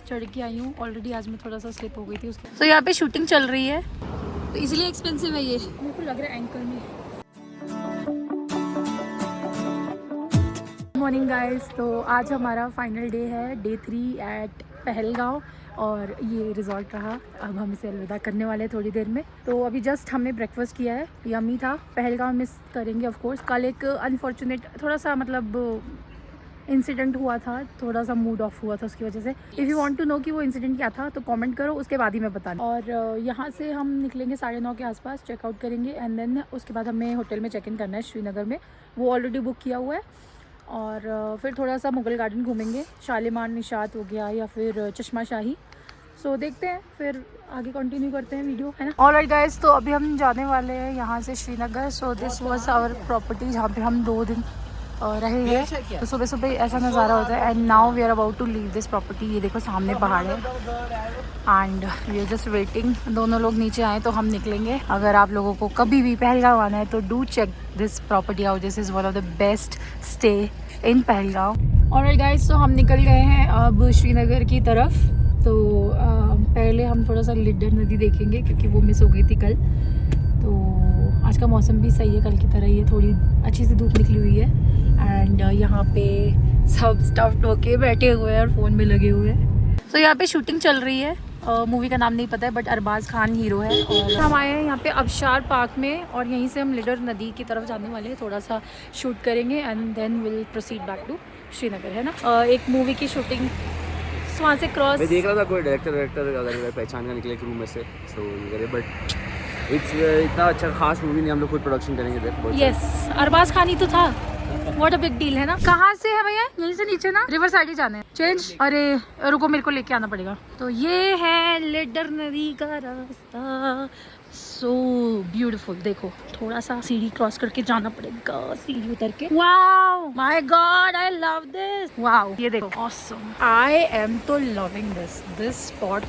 चढ़ के आई हूँ ऑलरेडी। आज मैं थोड़ा सा स्लिप हो गई थी उसके। तो यहाँ पे शूटिंग चल रही है तो इसलिए एक्सपेंसिव है ये। मेरे को लग रहा है एंकल में। मॉर्निंग गाइस, तो आज हमारा फाइनल डे है, डे 3 एट पहलगांव। और ये रिजॉर्ट रहा। अब हम इसे अलविदा करने वाले हैं थोड़ी देर में। तो अभी जस्ट हमने ब्रेकफास्ट किया है, यम्मी था। पहलगांव मिस करेंगे ऑफ कोर्स। कल एक अनफॉर्चुनेट थोड़ा सा मतलब इंसिडेंट हुआ था, थोड़ा सा मूड ऑफ हुआ था उसकी वजह से। If you want to know कि वो इंसिडेंट क्या था तो कमेंट करो, उसके बाद ही मैं बताना। और यहाँ से हम निकलेंगे 9:30 के आसपास, चेकआउट करेंगे एंड देन उसके बाद हमें होटल में चेक इन करना है श्रीनगर में। वो ऑलरेडी बुक किया हुआ है। और फिर थोड़ा सा मुगल गार्डन घूमेंगे, शालीमार निशात हो गया या फिर चश्मा शाही। सो देखते हैं, फिर आगे कंटिन्यू करते हैं वीडियो, है ना। ऑलराइट गाइस, तो अभी हम जाने वाले हैं यहाँ से Srinagar. So this was our property जहाँ पे हम 2 दिन रहे हैं। तो सुबह सुबह ऐसा नज़ारा होता है। And now we are about to leave this property. ये देखो सामने पहाड़ है and we are just waiting. दोनों लोग नीचे आए तो हम निकलेंगे। अगर आप लोगों को कभी भी पहलगांव आना है तो do check this property out. This is one of the best stay in Pahalgam. Alright guys, तो हम निकल गए हैं अब श्रीनगर की तरफ। तो पहले हम थोड़ा सा लिडर नदी देखेंगे क्योंकि वो मिस हो गई थी कल। तो आज का मौसम भी सही है, कल की तरह ही है, थोड़ी अच्छी सी धूप निकली हुई है। एंड यहाँ पे सब स्टफ्ड होके बैठे हुए हैं और फ़ोन में लगे हुए हैं। तो यहाँ पे शूटिंग चल रही है। मूवी का नाम नहीं पता है बट अरबाज खान हीरो है। और हम आए हैं यहाँ पे अबशार पार्क में और यहीं से हम लिडर नदी की तरफ जाने वाले हैं। थोड़ा सा शूट करेंगे and then will proceed back to Srinagar, है ना। एक मूवी की शूटिंग वहाँ से क्रॉस। मैं देख रहा था कोई डायरेक्टर अगर पहचान का निकले रूम में से सो करे, बट इतना अच्छा खास मूवी नहीं, हम लोग खुद प्रोडक्शन करेंगे। यस, अरबाज खान ही तो था। व्हाट अ बिग डील, है ना। कहाँ से है भैया? यहीं से नीचे ना, रिवर साइड ही जाना है। चेंज, अरे रुको मेरे को लेके आना पड़ेगा। तो ये है लिडर नदी का रास्ता। So beautiful. देखो थोड़ा सा सीढ़ी क्रॉस करके जाना पड़ेगा, सीढ़ी उतर के। Wow my God, I love this. Wow, ये देखो ऑसम। आई एम तो loving this spot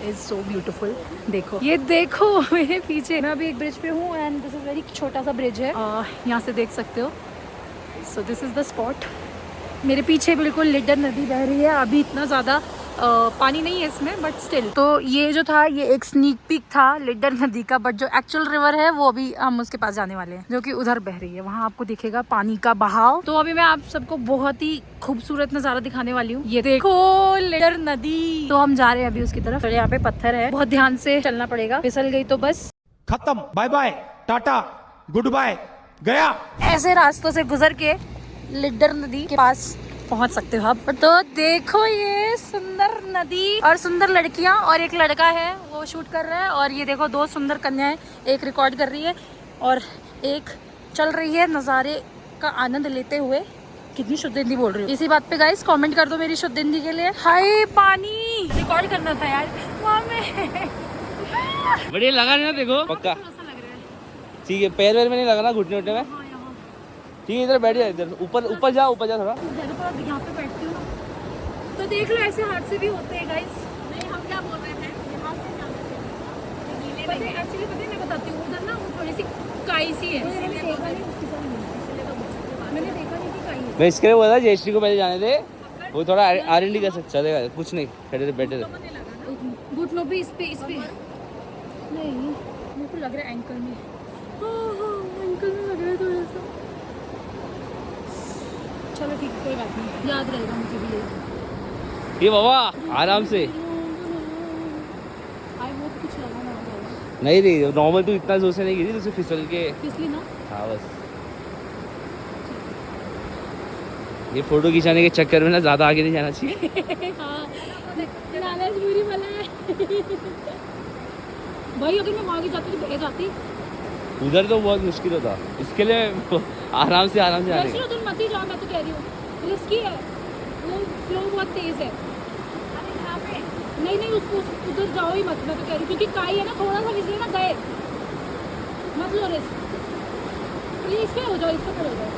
is so beautiful. देखो ये देखो मेरे पीछे। मैं अभी एक ब्रिज पे हूँ एंड दिस इज वेरी छोटा सा ब्रिज है, यहाँ से देख सकते हो। So this is the spot. मेरे पीछे बिल्कुल लिडर नदी बह रही है। अभी इतना ज़्यादा पानी नहीं है इसमें बट स्टिल। तो ये जो था ये एक स्नीक पीक था लिडर नदी का, बट जो एक्चुअल रिवर है वो अभी हम उसके पास जाने वाले हैं जो कि उधर बह रही है। वहाँ आपको दिखेगा पानी का बहाव। तो अभी मैं आप सबको बहुत ही खूबसूरत नज़ारा दिखाने वाली हूँ। ये देखो लिडर नदी। तो हम जा रहे हैं अभी उसकी तरफ। यहाँ पे पत्थर है, बहुत ध्यान से चलना पड़ेगा, फिसल गई तो बस खत्म, बाय बाय, टाटा, गुड बाय, गया। ऐसे रास्तों से गुजर के लिडर नदी के पास पहुंच सकते हो आप। तो देखो ये सुंदर नदी और सुंदर लड़कियां और एक लड़का है वो शूट कर रहा है। और ये देखो 2 सुंदर कन्याएं, एक रिकॉर्ड कर रही है और एक चल रही है नज़ारे का आनंद लेते हुए। कितनी शुद्ध हिंदी बोल रही हूँ। इसी बात पे गाइस कमेंट कर दो मेरी शुद्ध हिंदी के लिए। हाय पानी, रिकॉर्ड करना था यार वहाँ में। बढ़िया लगा नहीं ना, देखो पक्का ठीक है। पैर वैर में नहीं लगा ना, घुटने उठने में ठीक है। इधर बैठ जा, इधर ऊपर जा थोड़ा। यहाँ पे बैठती हूँ तो देख लो, ऐसे हादसे भी होते हैं गाइस। नहीं, हम क्या बोल रहे थे, यहाँ से जाते हैं। एक्चुअली पता है मैं बताती हूँ, उधर ना वो थोड़ी सी काई सी है। मैंने देखा नहीं कि काई है। मैं इसके लिए बोला था जयश्री को पहले जाने दे, वो थोड़ा R&D कर सकता चलेगा, कुछ नहीं, बैठे रहे। घुटनों पे इस पे नहीं, मेरे को लग रहा है एंकल में। एंकल में लग रहा है थोड़ा सा। चलो ठीक है, कोई बात नहीं, याद रहेगा मुझे भी ये बाबा आराम से। कुछ लगा ना नहीं नॉर्मल तो इतना जोर से नहीं गिरी, तो फिसल के फिसली ना। हाँ बस। ये फोटो खिंचाने के चक्कर में ना ज़्यादा आगे नहीं जाना चाहिए। हाँ, लालच बुरी बला है। भाई अगर मैं आगे जाती तो बह जाती। उधर तो बहुत मुश्किल होता, इसके लिए आराम से आने का। उधर मत ही जाओ, मैं तो कह रही हूँ रिस्की है, वो फ्लो बहुत तेज है। अरे यहाँ पे नहीं उसको उधर जाओ ही मत, मैं तो कह रही हूँ, क्योंकि काई है ना, थोड़ा सा फिसले ना गए, मत लो रिस्क। ये इस पे हो जाओ, इस पे खड़े हो जाओ।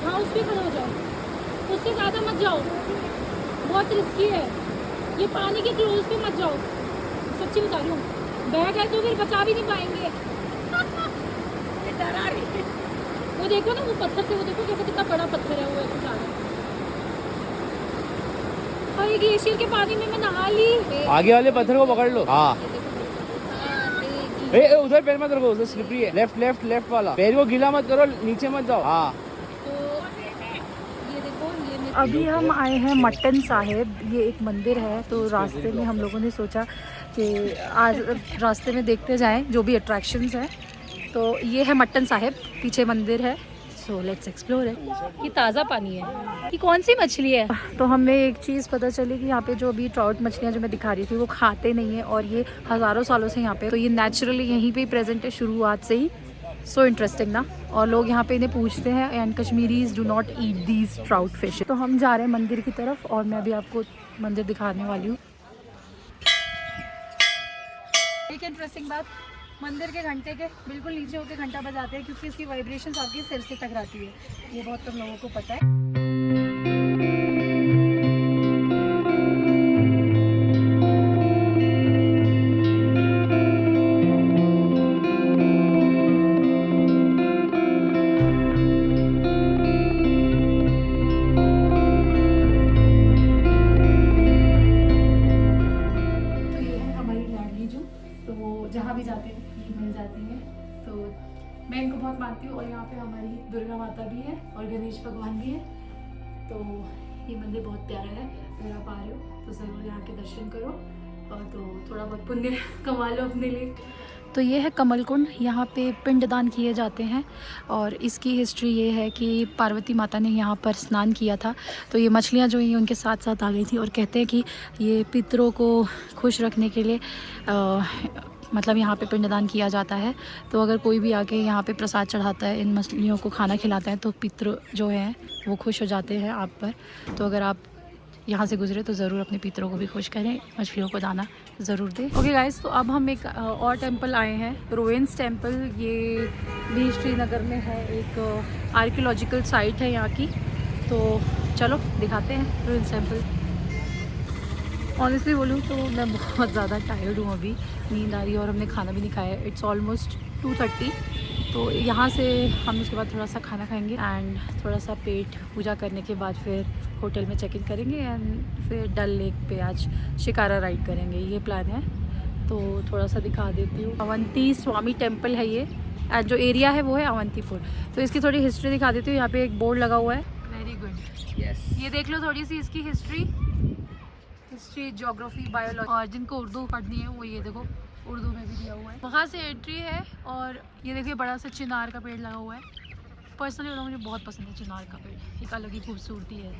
हाँ उस पर खड़े हो जाओ, उससे ज़्यादा मत जाओ, बहुत रिस्की है। ये पानी के क्लोज पे मत जाओ, सच्ची बता रही हूँ। बह गए तो फिर बचा भी नहीं पाएंगे। डरा रही है वो, देखो ना वो पत्थर से, वो देखो कैसे कितना बड़ा पत्थर है वो, ऐसे जा रहा है। और ये ग्लेशियर के पानी में मैं नहा ली। आगे वाले पत्थर को पकड़ लो। हाँ ए, उधर पैर मत रखो, उधर स्लिपरी है। लेफ्ट लेफ्ट लेफ्ट वाला पैर को गीला मत करो, नीचे मत जाओ। हाँ अभी हम आए हैं मट्टन साहिब, ये एक मंदिर है। तो रास्ते में हम लोगों ने सोचा कि आज रास्ते में देखते जाएं जो भी अट्रैक्शंस हैं। तो ये है मट्टन साहिब, पीछे मंदिर है। सो लेट्स एक्सप्लोर है। ये ताज़ा पानी है। ये कौन सी मछली है? तो हमें एक चीज़ पता चली कि यहाँ पे जो अभी ट्राउट मछलियाँ जो मैं दिखा रही थी वो खाते नहीं है, और ये हज़ारों सालों से यहाँ पे, तो ये नेचुरली यहीं पे प्रेजेंट है शुरुआत से ही। सो इंटरेस्टिंग ना। और लोग यहाँ पे इन्हें पूछते हैं, and Kashmiris do not eat these trout fish. तो हम जा रहे हैं मंदिर की तरफ, और मैं अभी आपको मंदिर दिखाने वाली हूँ। एक इंटरेस्टिंग बात, मंदिर के घंटे के बिल्कुल नीचे होकर घंटा बजाते हैं, क्योंकि इसकी वाइब्रेशंस आपके सिर से टकराती है। ये बहुत कम लोगों को पता है। जहाँ भी जाते हैं ये मिल जाती है, तो मैं इनको बहुत मानती हूँ। और यहाँ पे हमारी दुर्गा माता भी है और गणेश भगवान भी है। तो ये मंदिर बहुत प्यारा है। अगर आप आ रहे हो तो ज़रूर यहाँ के दर्शन करो, और तो थोड़ा बहुत पुण्य कमा लो अपने लिए। तो ये है कमल कुंड, यहाँ पे पिंडदान किए जाते हैं। और इसकी हिस्ट्री ये है कि पार्वती माता ने यहाँ पर स्नान किया था, तो ये मछलियाँ जो हैं उनके साथ साथ आ गई थी। और कहते हैं कि ये पितरों को खुश रखने के लिए मतलब यहाँ पे पिंडदान किया जाता है। तो अगर कोई भी आके यहाँ पे प्रसाद चढ़ाता है, इन मछलियों को खाना खिलाता है, तो पितृ जो हैं वो खुश हो जाते हैं आप पर। तो अगर आप यहाँ से गुजरे तो ज़रूर अपने पितरों को भी खुश करें, मछलियों को दाना ज़रूर दें। ओके गाइस, तो अब हम एक और टेंपल आए हैं, रुइंस टेंपल। ये भी श्रीनगर में है, एक आर्कियोलॉजिकल साइट है यहाँ की। तो चलो दिखाते हैं रुइंस टेंपल। ऑनेस्टली बोलूँ तो मैं बहुत ज़्यादा टायर्ड हूँ, अभी नींद आ रही है, और हमने खाना भी नहीं खाया है। It's almost 2:30। तो यहाँ से हम उसके बाद थोड़ा सा खाना खाएंगे, एंड थोड़ा सा पेट पूजा करने के बाद फिर होटल में चेक इन करेंगे, एंड फिर डल लेक पे आज शिकारा राइड करेंगे, ये प्लान है। तो थोड़ा सा दिखा देती हूँ। अवंती स्वामी टेम्पल है ये, एंड जो एरिया है वो है अवंतीपुर। तो इसकी थोड़ी हिस्ट्री दिखा देती हूँ। यहाँ पे एक बोर्ड लगा हुआ है। Very good, yes. ये देख लो थोड़ी सी इसकी हिस्ट्री, ज्योग्राफी, बायोलॉजी। और जिनको उर्दू पढ़नी है वो ये देखो उर्दू में भी दिया हुआ है। वहाँ से एंट्री है, और ये देखिए बड़ा सा चिनार का पेड़ लगा हुआ है। पर्सनली मुझे बहुत पसंद है चिनार का पेड़, एक अलग ही खूबसूरती है।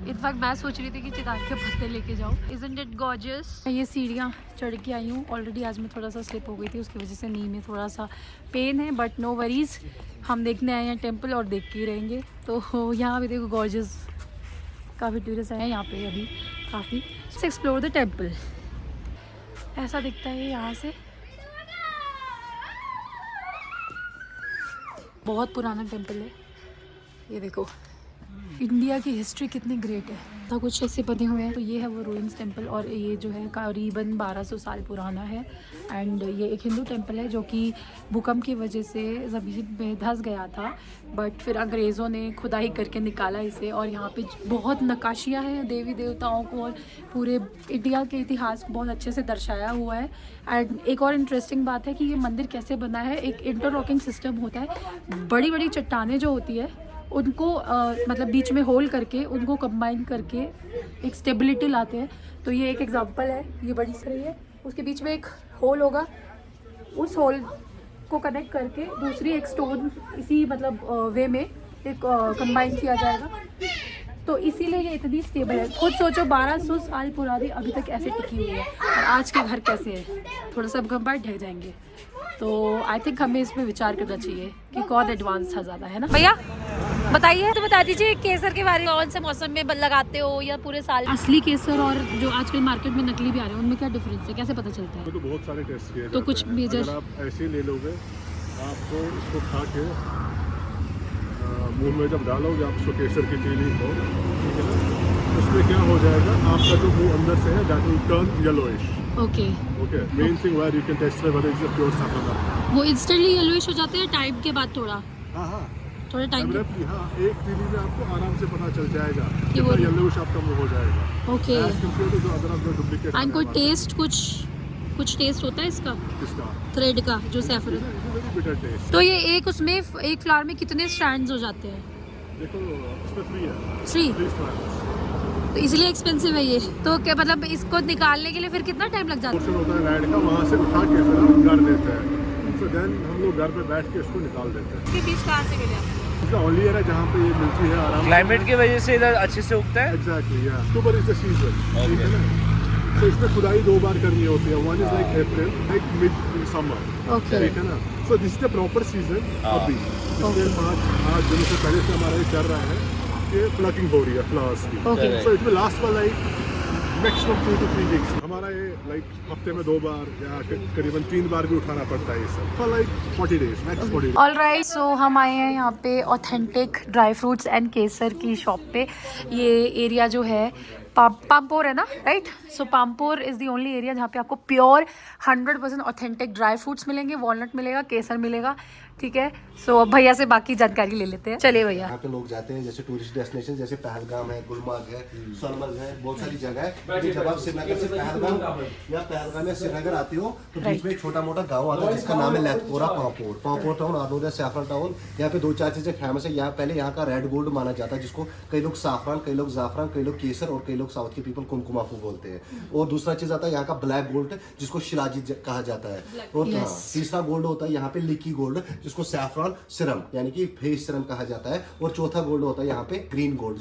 इनफैक्ट मैं सोच रही थी कि चिनार के पत्ते लेके जाऊँ। Isn't it gorgeous. ये सीढ़ियाँ चढ़ के आई हूँ। ऑलरेडी आज मैं थोड़ा सा स्लिप हो गई थी, उसकी वजह से नी में थोड़ा सा पेन है, बट नो वरीज। हम देखने आए हैं टेम्पल, और देख के ही रहेंगे। तो यहाँ भी देखो गॉर्जियस, काफ़ी टूरिस्ट आए हैं यहाँ पे अभी काफ़ी। Explore the temple. ऐसा दिखता है यहाँ से। बहुत पुराना टेम्पल है, ये देखो। इंडिया की हिस्ट्री कितनी ग्रेट है, तो कुछ ऐसे बने हुए हैं। तो ये है वो रुइंस टेम्पल, और ये जो है करीबन 1200 साल पुराना है। एंड ये एक हिंदू टेम्पल है जो कि भूकंप की वजह से ज़मीन में धंस गया था, बट फिर अंग्रेज़ों ने खुदाई करके निकाला इसे। और यहाँ पे बहुत नक्काशियाँ हैं देवी देवताओं को, और पूरे इंडिया के इतिहास को बहुत अच्छे से दर्शाया हुआ है। एंड एक और इंटरेस्टिंग बात है कि ये मंदिर कैसे बना है। एक इंटरलॉकिंग सिस्टम होता है, बड़ी बड़ी चट्टानें जो होती है उनको मतलब बीच में होल करके उनको कंबाइन करके एक स्टेबिलिटी लाते हैं। तो ये एक एग्जांपल है, ये बड़ी सी है, उसके बीच में एक होल होगा, उस होल को कनेक्ट करके दूसरी एक स्टोन इसी मतलब वे में एक कंबाइन किया जाएगा। तो इसीलिए ये इतनी स्टेबल है। खुद सोचो 1200 साल पुरानी अभी तक ऐसे टिकी हुई है, और आज के घर कैसे है, थोड़ा सा कंबाइन ढह जाएंगे। तो आई थिंक हमें इसमें विचार करना चाहिए कि कौन एडवांस था ज़्यादा, है ना। भैया बताइए, तो बता दीजिए केसर के बारे में, कौन से मौसम में लगाते हो या पूरे साल? असली केसर और जो आजकल मार्केट में नकली भी आ रहे हैं, उनमें क्या डिफरेंस है, कैसे पता चलता है? तो बहुत सारे टेस्ट किए तो कुछ मेजर आप ऐसे ले लोगे, आपको इसको खा के मुंह में जब डालोगे आप उसको केसर की चीनी को, ठीक है ना, उसमें क्या हो जाएगा, आपका जो मुंह अंदर से है that will turn yellowish. Okay okay, main thing where you can test whether it's a pure saffron. वो इंस्टेंटली येलोइश हो जाते हैं टाइम के बाद थोड़ा? हाँ हाँ, थोड़ा टाइम डेफिनेटली हाँ, एक तीली में आपको आराम से पता चल जाएगा कि वो येलोइश आपका वो हो जाएगा। ओके। एज कंपेयर टू जो अदर आप जो डुप्लीकेट एंड कोई टेस्ट कुछ टेस्ट होता है इसका इसका थ्रेड का जो सैफरन? Very bitter taste. तो ये एक उसमें एक फ्लावर में कितने स्ट्रैंड्स हो जाते हैं? देखो इसमें 3 है, 3। 3 strands। तो इसलिए एक्सपेंसिव है ये। तो क्या मतलब इसको निकालने के लिए फिर कितना टाइम लग जाता है? पोर्शन होता है रेड का, वहाँ से उठा के फिर हम घर देते हैं। तो देन हम लोग घर पे बैठ के इसको निकाल देते हैं। इसके बीज कहाँ से मिले? इसका ओनली एरिया जहाँ पे ये मिलती है आराम। क्लाइमेट की वजह से इधर अच्छे से उगता है। एग्जैक्टली या अक्टूबर इज द सीजन, ठीक है ना। तो इसमें खुदाई 2 बार करनी होती है। One is like April, like mid summer, okay. ठीक है ना। So this is the proper season अभी। इसलिए 5 दिनों से पहले से हमारा ये चल रहा है कि प्लकिंग हो रही है फ्लावर्स की। Okay. So it will last for like maximum 2 to 3 weeks. हमारा ये लाइक हफ्ते में 2 बार या करीबन 3 बार भी उठाना पड़ता है ये सब, for like 40 days, max 40 days. Alright, so हम आए हैं यहाँ पे ऑथेंटिक ड्राई फ्रूट्स एंड केसर की शॉप पे। ये एरिया जो है पामपोर है ना, right? So Pampore is the only area जहाँ पे आपको प्योर 100% ऑथेंटिक ड्राई फ्रूट्स मिलेंगे, वॉलनट मिलेगा, केसर मिलेगा, ठीक है। सो अब भैया से बाकी जानकारी ले लेते हैं। चलिए भैया। यहाँ पे लोग जाते हैं जैसे टूरिस्ट डेस्टिनेशन, जैसे पहलगाम है, गुलमर्ग है, सोनमर्ग है, बहुत सारी जगह है। तो जब आप श्रीनगर से पहलगाम या श्रीनगर आते हो तो बीच में एक छोटा मोटा गांव आता है जिसका नाम है लेथपोरा पामपोर। पामपोर टाउन, आनोदा, सैफरन टाउन। यहाँ पे 2-4 चीजें फेमस है। यहाँ पहले यहाँ का रेड गोल्ड माना जाता है, जिसको कई लोग साफरान, कई लोग जाफरान, कई लोग केसर और कई लोग साउथ के पीपल कुमकुमाफू बोलते हैं। और दूसरा चीज आता है यहाँ का ब्लैक गोल्ड, जिसको शिलाजी कहा जाता है। और तीसरा गोल्ड होता है यहाँ पे लिकी गोल्ड, जिसको सैफरन सिरम यानी कि फेस सिरम कहा जाता है। और चौथा गोल्ड होता है यहाँ पे ग्रीन गोल्ड,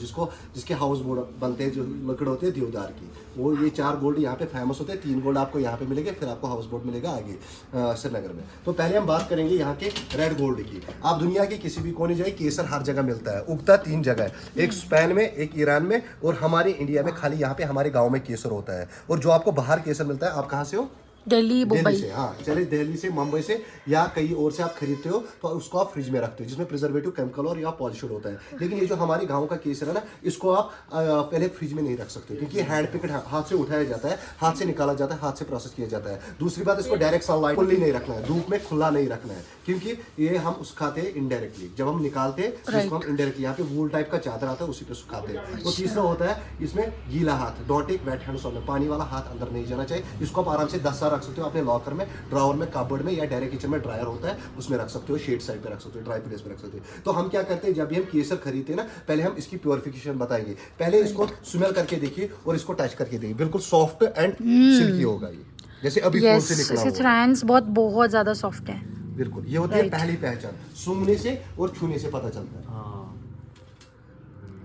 जिसके हाउस बोर्ड बनते हैं, जो लकड़ होती है देवदार की। वो ये 4 गोल्ड यहाँ पे फेमस होते हैं। 3 गोल्ड आपको यहाँ पे मिलेंगे, फिर आपको हाउस बोट मिलेगा आगे श्रीनगर में। तो पहले हम बात करेंगे यहाँ के रेड गोल्ड की। आप दुनिया के किसी भी कोने जाइए, केसर हर जगह मिलता है। उगता 3 जगह है, एक स्पेन में, एक ईरान में और हमारे इंडिया में। खाली यहाँ पे हमारे गाँव में केसर होता है। और जो आपको बाहर केसर मिलता है, आप कहाँ से हो? दिल्ली, मुंबई से। हाँ, चलिए दिल्ली से, मुंबई से या कहीं और से आप खरीदते हो तो उसको आप फ्रिज में रखते हो, जिसमें प्रिजर्वेटिव, केमिकल और या पॉलिश्ड होता है। लेकिन ये जो हमारे गांव का केसर है ना, इसको आप पहले फ्रिज में नहीं रख सकते, क्योंकि हैंड पिकड, हाथ से उठाया जाता है, हाथ से निकाला जाता है, हाथ से प्रोसेस किया जाता है। दूसरी बात, इसको डायरेक्ट सनलाइट खुली नहीं रखना है, धूप में खुला नहीं रखना है, क्योंकि ये हम उस खाते हैं इनडायरेक्टली। जब हम निकालते हैं इसको हम इनडायरेक्टली, यहाँ पे वूल टाइप का चादर आता है, उसी पे सुखाते हैं। और तीसरा होता है इसमें गीला हाथ, don't take wet hands on, पानी वाला हाथ अंदर नहीं जाना चाहिए। इसको आप आराम से 10 साल रख सकते हो अपने लॉकर में, ड्रॉवर में, कबर्ड में, या डायरेक्ट किचन में ड्रायर होता है उसमें रख सकते हो, शेड साइड पे रख सकते हो, ड्राई प्लेस पे रख सकते हो। तो हम क्या करते हैं, जब भी हम केसर खरीदते हैं ना, पहले हम इसकी प्योरिफिकेशन बताएंगे। पहले इसको स्मेल करके देखिए और इसको टच करके देखिए, बिल्कुल सॉफ्ट एंड सिल्की होगा ये, जैसे अभी फूल से निकला हुआ। स्ट्रैंड्स बहुत ज्यादा सॉफ्ट है। बिल्कुल, ये होती है पहली पहचान, सूंघने से और छूने से पता चलता है।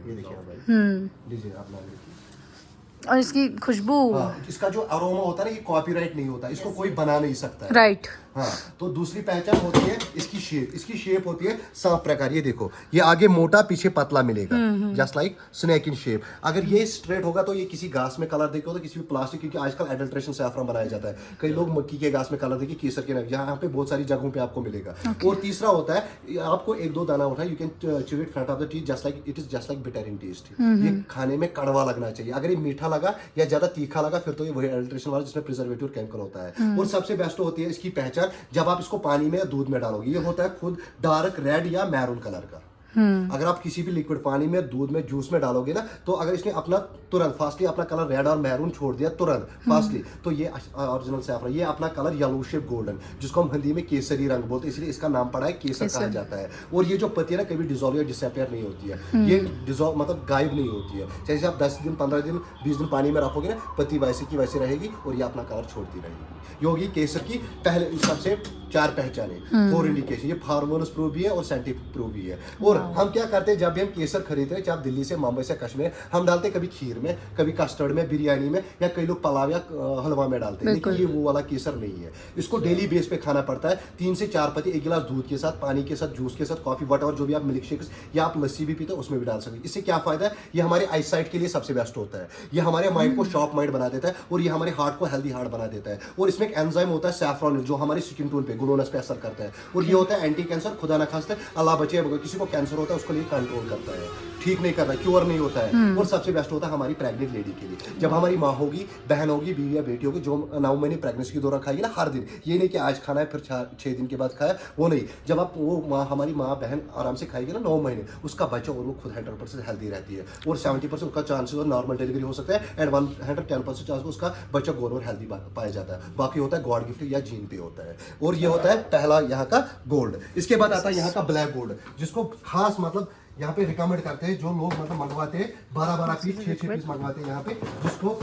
ये देखिए आप भाई, लीजिए आप नाम लिखिए। और इसकी खुशबू, इसका जो अरोमा होता है ना, ये कॉपीराइट नहीं होता, इसको कोई बना नहीं सकता है। राइट। हाँ, तो दूसरी पहचान होती है इसकी शेप। इसकी शेप होती है सांप प्रकार। ये देखो, ये आगे मोटा, पीछे पतला मिलेगा, just like snake in shape. अगर ये स्ट्रेट होगा तो ये किसी घास में कलर देखो तो किसी भी प्लास्टिक, क्योंकि आजकल एडल्ट्रेशन सैफरन बनाया जाता है। कई लोग मक्की के घास में कलर देखिए, केसर के नाम, यहाँ पे बहुत सारी जगहों पे आपको मिलेगा। और तीसरा होता है, आपको 1-2 दाना उठा, you can chew it front of the teeth, just like it is just like bitter in taste. ये खाने में कड़वा लगना चाहिए। अगर ये मीठा लगा या ज्यादा तीखा लगा, फिर तो ये वही एडल्ट्रेशन वाला जिसमें प्रिजर्वेटिव और केमिकल होता है। और सबसे बेस्ट होती है इसकी पहचान, जब आप इसको पानी में या दूध में डालोगे, ये होता है खुद डार्क रेड या मैरून कलर का। अगर आप किसी भी लिक्विड पानी में, दूध में, जूस में डालोगे ना, तो अगर इसने अपना तुरंत फास्टली अपना कलर रेड और मैरून छोड़ दिया तुरंत फास्टली, तो ये ओरिजिनल सैफरन, ये अपना कलर येलो शेप गोल्डन, जिसको हम हिंदी में केसरी रंग बोलते हैं, इसलिए इसका नाम पड़ा है केसर कहा जाता है। और ये जो पत्ती है ना, कभी डिजॉल्व या डिसअपियर नहीं होती है। ये डिजॉल्व मतलब गायब नहीं होती है। जैसे आप 10 दिन, 15 दिन, 20 दिन पानी में रखोगे ना, पत्ती वैसे की वैसे रहेगी और ये अपना कलर छोड़ती रहेगी। ये होगी केसर की पहले सबसे 4 पहचाने, 4 इंडिकेशन। ये फार्मर्स प्रूफ भी है और साइंटिफिक प्रूफ भी है। और हम क्या करते हैं, जब भी हम केसर खरीदते हैं, चाहे दिल्ली से, मुंबई से, कश्मीर, हम डालते हैं कभी खीर में, कभी कस्टर्ड में, बिरयानी में, या कई लोग पुलाव या हलवा में डालते हैं। लेकिन ये वो वाला केसर नहीं है। इसको डेली बेस पे खाना पड़ता है। 3 से 4 पत्ती, 1 गिलास दूध के साथ, पानी के साथ, जूस के साथ, कॉफी, वट और जो भी आप मिल्क शेक्स या आप लस्सी भी पीते हो उसमें भी डाल सकते हैं। इससे क्या फायदा है, ये हमारे आई साइट के लिए सबसे बेस्ट होता है। ये हमारे माइंड को शॉर्प माइंड बना देता है और ये हमारे हार्ट को हेल्दी हार्ट बना देता है। और इसमें एक एंजाइम होता है सैफ्रॉन, जो हमारी स्किन टोन पे, ग्लोनेस पे असर करता है। और ये होता है एंटी कैंसर, खुदा ना खास्ता, अल्लाह बचे, किसी को कैंसर होता है उसको लिए कंट्रोल करता है। ठीक नहीं करता, क्योर नहीं होता है। और सबसे बेस्ट होता है हमारी प्रेग्नेंट लेडी के लिए। जब हमारी माँ होगी, बहन होगी, बीवी या बेटी होगी, जो 9 महीने प्रेगनेंसी के दौरान खाएगी ना हर दिन, ये नहीं कि आज खाना है फिर 6 दिन के बाद खाया, वो नहीं। जब आप वो माँ, हमारी माँ बहन आराम से खाएगी ना 9 महीने, उसका बच्चा और वो खुद 100% हेल्दी रहती है। और 70% उसका चांसेस और नॉर्मल डिलीवरी हो सकता है, एंड 110% चांस उसका बच्चा गोल और हेल्दी पाया जाता है। बाकी होता है गॉड गिफ्ट या जीन पे होता है। और ये होता है पहला यहाँ का गोल्ड। इसके बाद आता है यहाँ का ब्लैक गोल्ड, जिसको खास मतलब यहाँ पे रिकमेंड करते हैं जो लोग मतलब मंगवाते हैं, 12 पीस 6 पीस मंगवाते हैं यहाँ पे, जिसको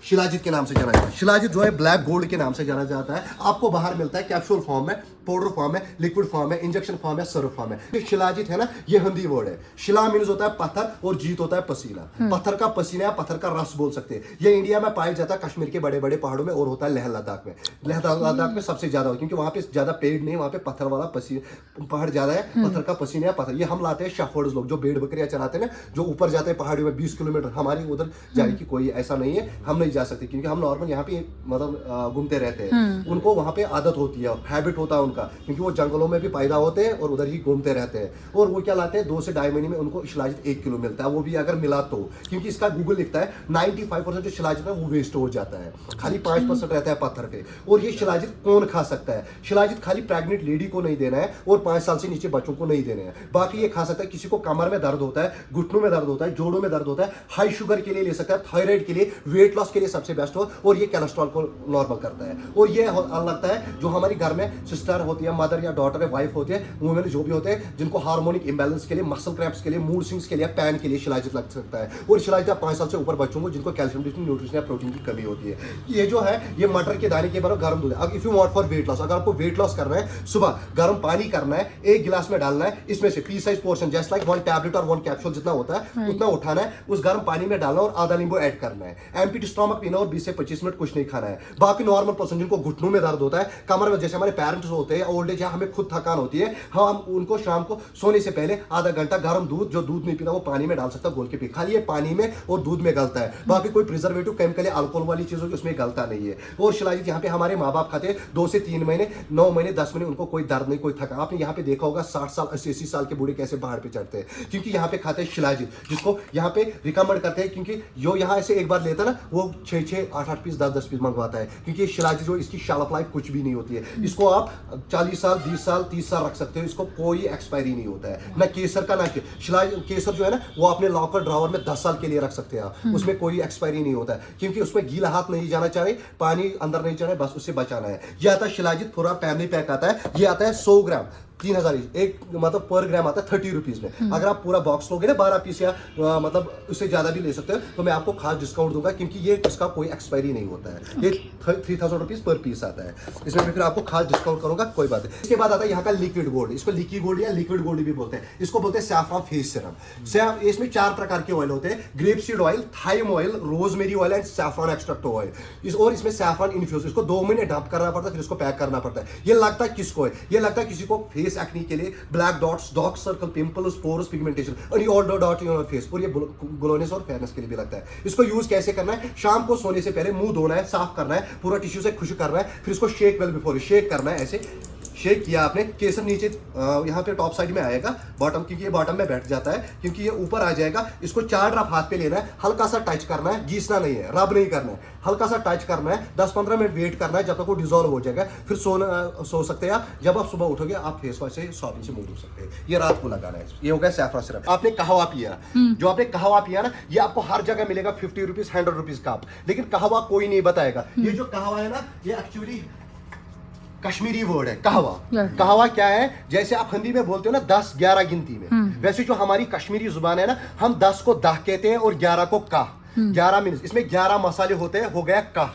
शिलाजीत के नाम से जाना जाता है। शिलाजीत जो है ब्लैक गोल्ड के नाम से जाना जाता है। आपको बाहर मिलता है कैप्सूल फॉर्म में, पाउडर फॉर्म में, लिक्विड फॉर्म में, इंजेक्शन फॉर्म में, सिरप फॉर्म में। ये शिलाजीत है ना, ये हिंदी वर्ड है। शिला मीन्स होता है पत्थर और जीत होता है पसीना। पत्थर का पसीना या पत्थर का रस बोल सकते हैं। ये इंडिया में पाया जाता है कश्मीर के बड़े बड़े पहाड़ों में और होता है लेह लद्दाख में। लेह लद्दाख में सबसे ज्यादा होता है क्योंकि वहां पे ज्यादा पेड़ नहीं, वहां पे पत्थर वाला पसीना पहाड़ ज्यादा है, पत्थर का पसीना या पत्थर। ये हम लाते हैं शेफर्ड्स लोग जो भेड़ बकरियां चलाते हैं ना, जो ऊपर जाते हैं पहाड़ियों में 20 किलोमीटर। हमारी उधर जाने की कोई ऐसा नहीं है, हम नहीं जा सकते क्योंकि हम नॉर्मल यहाँ पे मतलब घूमते रहते हैं। उनको वहाँ पे आदत होती है, हैबिट होता है उनका, क्योंकि वो जंगलों में भी पैदा होते हैं और उधर ही घूमते रहते हैं। और वो क्या लाते हैं, 2 से 2.5 महीने में उनको शिलाजीत 1 किलो मिलता है, वो भी अगर मिला तो। क्योंकि इसका गूगल लिखता है 95% जो शिलाजीत है वो वेस्ट हो जाता है, खाली 5% रहता है पत्थर पे। और ये शिलाजीत कौन खा सकता है? शिलाजीत खाली प्रेग्नेंट लेडी को नहीं देना है और 5 साल से नीचे बच्चों को नहीं देना है। बाकी ये खा सकता है, किसी को कमर में दर्द होता है, घुटनों में दर्द होता है, जोड़ों में दर्द होता है, हाई शुगर के लिए ले सकता है, थायराइड के लिए, वेट लॉस के लिए सबसे बेस्ट हो। और ये कोलेस्ट्रॉल को नॉर्मल करता है। और ये लगता है जो हमारी घर में सिस्टर होती है, मदर या डॉटर है, वाइफ होती है, वुमेन जो भी होते हैं जिनको हार्मोनिक इंबैलेंस के लिए, मसल क्रैम्प्स के लिए, मूड स्विंग्स के लिए, पैन के लिए शिलाजीत लग सकता है। और शिलाजीत 5 साल से ऊपर बच्चों को जिनको कैल्शियम, न्यूट्रिशन या प्रोटीन की कमी होती है। ये जो है ये मटर के दाने के बराबर गर्म दूध है। अब if you want for weight loss, अगर आपको वेट लॉस करना है, सुबह गर्म पानी करना है, 1 गिलास में डालना है, इसमें से P size portion just like 1 tablet और 1 कैप्सूल जितना होता है उतना उठाना है, उस गर्म पानी में डालना और आधा नींबू ऐड करना है। एम्प्टी स्टमक पीना और 20 से 25 मिनट कुछ नहीं खाना है। बाकी नॉर्मल पर्सन जिनको घुटनों में दर्द होता है, कमर में, जैसे हमारे पेरेंट्स होते हैं ओल्ड एज, हमें खुद थकान होती है, हम उनको शाम को सोने से पहले आधा घंटा गर्म दूध, जो दूध नहीं पीता वो पानी में डाल सकता है, घोल के पी। खाली ये पानी में और दूध में गलता है, बाकी कोई प्रिजर्वेटिव, केमिकल या अल्कोहल वाली चीज होगी उसमें गलता नहीं है। और शिलाजीत यहाँ पे हमारे माँ बाप खाते हैं 2 से 3 महीने, 9 महीने, 10 महीने, उनको कोई दर्द नहीं, कोई थका। आपने यहाँ पे देखा होगा 60 साल 80 साल के बूढ़े कैसे पहाड़ पे चढ़ते हैं, क्योंकि यहाँ पे खाते हैं शिलाजीत, जिसको यहाँ पे रिकमेंड करते हैं। क्योंकि जो यहाँ ऐसे एक बार लेता है ना, वो 6 8 पीस 10 पीस मंगवाता है, क्योंकि शिलाजीत जो इसकी शेल्फ लाइफ कुछ भी नहीं होती है। इसको आप 40 साल 20 साल 30 साल रख सकते हो, इसको कोई एक्सपायरी नहीं होता है। ना केसर का, ना शिलाजीत केसर जो है ना, वो अपने लॉकर ड्रॉवर में 10 साल के लिए रख सकते हैं आप, उसमें कोई एक्सपायरी नहीं होता है, क्योंकि उसमें गीला हाथ नहीं जाना चाहिए, पानी अंदर नहीं जाना है, बस उससे बचाना है। यह आता है शिलाजीत पूरा फैमिली पैक आता है, ये आता है 100 ग्राम 3000 एक मतलब पर ग्राम आता है 30 रुपीज में। अगर आप पूरा बॉक्स लोगे ना 12 पीस या मतलब उससे ज्यादा भी ले सकते हो, तो मैं आपको खास डिस्काउंट दूंगा, क्योंकि ये इसका कोई एक्सपायरी नहीं होता है। ये 3000 रुपीज पर पीस आता है, इसमें मैं फिर आपको खास डिस्काउंट करूंगा, कोई बात नहीं। इसके बाद आता है यहाँ का लिक्विड गोल्ड, इसको लिक्विड गोल्ड या लिक्विड गोल्ड भी बोलते हैं। इसको बोलते हैं सैफरॉन फेस सीरम। इसमें 4 प्रकार के ऑयल होते हैं, grape seed oil, thyme oil, rosemary oil and saffron extract oil. और इसमें सैफरॉन इन्फ्यूज, इसको 2 महीने डंप करना पड़ता है, फिर इसको पैक करना पड़ता है। ये लगता है किसको है? ये लगता है किसी को फेस एक्ने के लिए, black dots, dark circle, pimples, pores, pigmentation और ये all dot in your face, और ये ग्लोनेस और फेयरनेस के लिए भी लगता है। इसको यूज कैसे करना है? शाम को सोने से पहले मुंह धोना है, साफ करना है, पूरा टिश्यू से खुश करना है, फिर इसको शेक वेल बिफोर, शेक करना है। ऐसे शेक किया आपने, केसर नीचे यहाँ पे टॉप साइड में आएगा, बॉटम, क्योंकि ये बॉटम में बैठ जाता है, क्योंकि ये ऊपर आ जाएगा। इसको 4 ड्रॉप हाथ पे लेना है, हल्का सा टच करना है, घीसना नहीं है, रब नहीं करना है, हल्का सा टच करना है, 10-15 मिनट वेट करना है जब तक वो डिजोल्व हो जाएगा, फिर सो सकते हैं आप। जब आप सुबह उठोगे आप फेस वॉश से साबुन से मुंह धो सकते हैं। ये रात को लगाना है। ये हो गया सैफरॉन सिरप। आपने कहवा पिया, जो आपने कहवा पिया ना, ये आपको हर जगह मिलेगा 50 रुपीज 100 रुपीज का, लेकिन कहवा कोई नहीं बताएगा। ये जो कहवा है ना, ये एक्चुअली कश्मीरी वर्ड है कहवा। कहवा क्या है? जैसे आप हिंदी में बोलते हो ना 10-11 गिनती में, वैसे जो हमारी कश्मीरी जुबान है ना, हम 10 को दाह कहते हैं और 11 को काह। 11 मीन्स, इसमें 11 मसाले होते हैं, हो गया काह।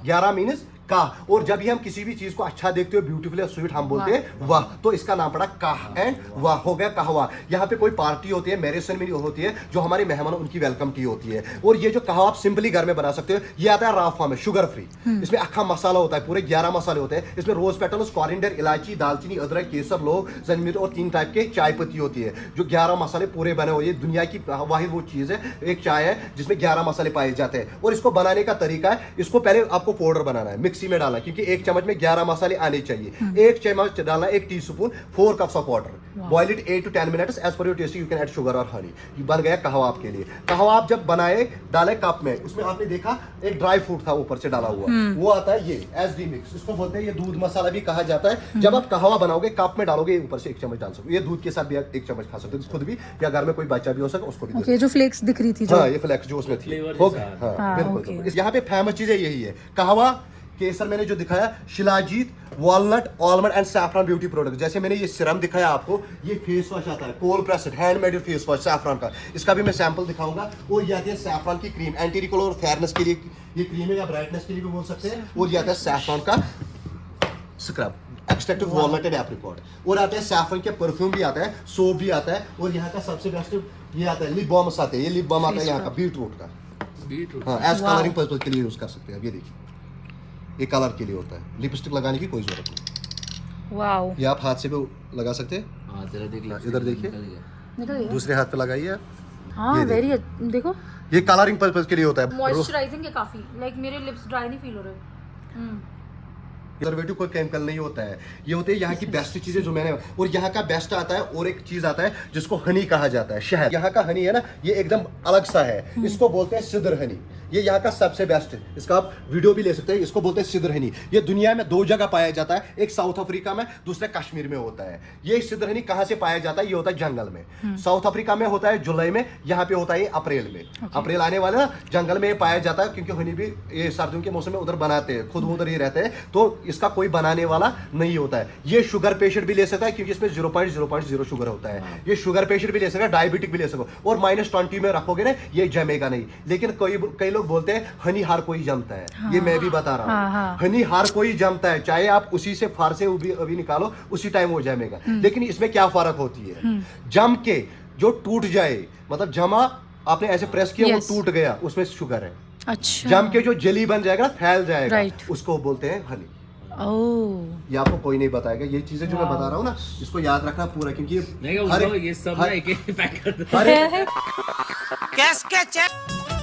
11 मीन्स का। और जब भी हम किसी भी चीज को अच्छा देखते हो, ब्यूटीफुल या स्वीट, हम बोलते हैं वाह, तो इसका नाम पड़ा काह एंड वाह, हो गया कहवा। यहाँ पे कोई पार्टी होती है, मैरिज सेरेमनी होती है, जो हमारे मेहमान उनकी वेलकम टी होती है। और ये जो कहवा आप सिंपली घर में बना सकते हो, ये आता है रॉ फॉर्म में, शुगर फ्री। इसमें अक्खा मसाला होता है, पूरे 11 मसाले होते हैं। इसमें रोज पेटल्स, कॉरिएंडर, इलायची, दालचीनी, अदरक, केसर, लौंग, जंजीर और 3 टाइप के चाय पत्ती होती है, जो 11 मसाले पूरे बने हुए। दुनिया की वाहिद वो चीज है, एक चाय है जिसमें 11 मसाले पाए जाते हैं। और इसको बनाने का तरीका है, इसको पहले आपको पाउडर बनाना है, मिक्सी में डाला, क्योंकि एक चम्मच में 11 मसाले आने चाहिए। एक चम्मच डाला, 1 teaspoon, 4 cups of water, boil it 8 to 10 minutes as per your taste, you can add sugar और हनी। ये बन गया कहवा आपके लिए। कहवा आप जब बनाए, डाले कप में, उसमें आपने देखा एक ड्राई फ्रूट था ऊपर से डाला हुआ, वो आता है ये एसडी मिक्स, इसको बोलते हैं, ये दूध मसाला भी कहा जाता है। जब आप कहवा बनाओगे, कप में डालोगे, ऊपर से 1 चम्मच डाल सकते हो। ये दूध के साथ भी आप 1 चम्मच खा सकते हो, खुद भी, या घर में कोई बच्चा भी हो सके उसको भी दे सकते ओके, जो फ्लेक्स दिख रही थी जो, हो। हाँ, ये फ्लेक्स जो उसमें थी, हो गया। हाँ, बिल्कुल ओके। बिल्कुल। यहाँ पे फेमस चीजें यही है, कहवा, केसर मैंने जो दिखाया, shilajit, walnut, almond and saffron beauty product. जैसे मैंने ये सीरम दिखाया आपको, ये फेस वॉश आता है, cold pressed handmade face wash saffron का, इसका भी मैं सैंपल दिखाऊंगा। और ये आती है सैफरन की क्रीम, एंटी रिकल और फेयरनेस के लिए ये क्रीम है, या ब्राइटनेस के लिए भी बोल सकते हैं। और ये आता है सैफरन का scrub, extractive walnut and apricot. और आता है सैफरन के परफ्यूम भी आता है, सोप भी आता है। और यहाँ का सबसे बेस्ट ये आता है, लिप बाम्स आते हैं। ये लिप बाम आता है यहाँ का बीटरूट का, हाँ, एज कलरिंग पर्पज के लिए यूज कर सकते हैं। अब ये देखिए, ये कलर के लिए होता है, लिपस्टिक लगाने की कोई जरूरत नहीं। वाओ, ये आप हाथ से भी लगा सकते हैं। हाँ तेरा देख ले, इधर देखिए, निकल गया। दूसरे हाथ पे लगाइए आप। हाँ, ये वेरी, देखो ये कलरिंग पर्पज के लिए होता है। मॉइस्चराइजिंग है काफी, लाइक मेरे लिप्स ड्राई नहीं फील हो रहे। प्रिजर्वेटिव कोई केमिकल नहीं होता है, ये होते हैं यहाँ की बेस्ट चीजें जो मैंने। और यहाँ का बेस्ट आता है, और एक चीज आता है जिसको हनी कहा जाता है, शहद। यहाँ का हनी है ना, ये एकदम अलग सा है, इसको बोलते हैं सिदर हनी। ये यहाँ का सबसे बेस्ट है, इसका आप वीडियो भी ले सकते हैं। इसको बोलते हैं सिदर हनी। ये दुनिया में 2 जगह पाया जाता है, एक साउथ अफ्रीका में, दूसरा कश्मीर में होता है। ये सिदर हनी कहाँ से पाया जाता है? ये होता है जंगल में। साउथ अफ्रीका में होता है जुलाई में, यहाँ पे होता है ये अप्रैल में। अप्रैल आने वाले ना जंगल में ये पाया जाता है, क्योंकि हनी भी ये सर्दियों के मौसम में उधर बनाते हैं, खुद उधर ही रहते हैं, तो इसका कोई बनाने वाला नहीं होता है। ये शुगर पेशेंट भी ले सकता है, क्योंकि इसमें 0.0 शुगर होता है। ये शुगर पेशेंट भी ले सकता है, डायबिटिक भी ले सकते हो। और -20 में रखोगे ना, ये जमेगा नहीं। लेकिन कई लोग बोलते हैं हनी हर कोई जमता है। ये मैं भी बता रहा हूँ, हनी हर कोई जमता है, चाहे आप उसी से फार से अभी निकालो, उसी टाइम वो जमेगा। लेकिन इसमें क्या फर्क होती है, जम के जो टूट जाए, मतलब जमा आपने ऐसे प्रेस किया, वो टूट गया, उसमें शुगर है। अच्छा, जम के जो जेली बन जाएगा, फैल जाएगा, राइट, उसको बोलते हैं हनी। ओह, ये आपको कोई नहीं बताएगा। ये चीजें जो मैं बता रहा हूँ ना, इसको याद रखना पूरा, क्योंकि ये सब ना एक पैक कर दो। हर कैश के चेक